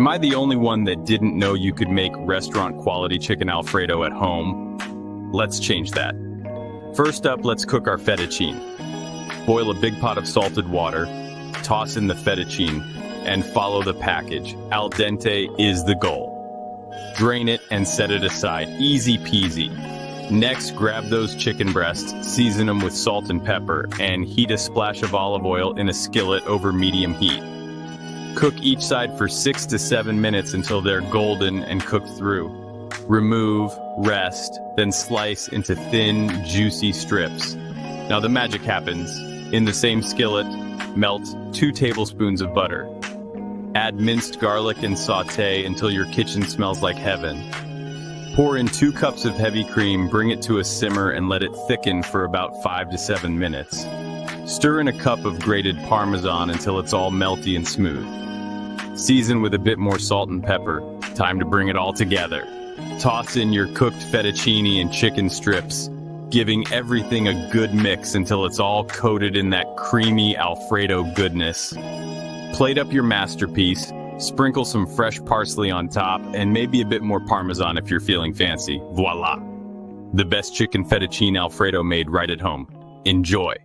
Am I the only one that didn't know you could make restaurant-quality chicken Alfredo at home? Let's change that. First up, let's cook our fettuccine. Boil a big pot of salted water, toss in the fettuccine, and follow the package. Al dente is the goal. Drain it and set it aside. Easy peasy. Next, grab those chicken breasts, season them with salt and pepper, and heat a splash of olive oil in a skillet over medium heat. Cook each side for 6 to 7 minutes until they're golden and cooked through. Remove, rest, then slice into thin, juicy strips. Now the magic happens. In the same skillet, melt 2 tablespoons of butter. Add minced garlic and sauté until your kitchen smells like heaven. Pour in 2 cups of heavy cream, bring it to a simmer, and let it thicken for about 5 to 7 minutes. Stir in a cup of grated Parmesan until it's all melty and smooth. Season with a bit more salt and pepper. Time to bring it all together. Toss in your cooked fettuccine and chicken strips, giving everything a good mix until it's all coated in that creamy Alfredo goodness. Plate up your masterpiece, sprinkle some fresh parsley on top, and maybe a bit more Parmesan if you're feeling fancy. Voila! The best chicken fettuccine Alfredo made right at home. Enjoy!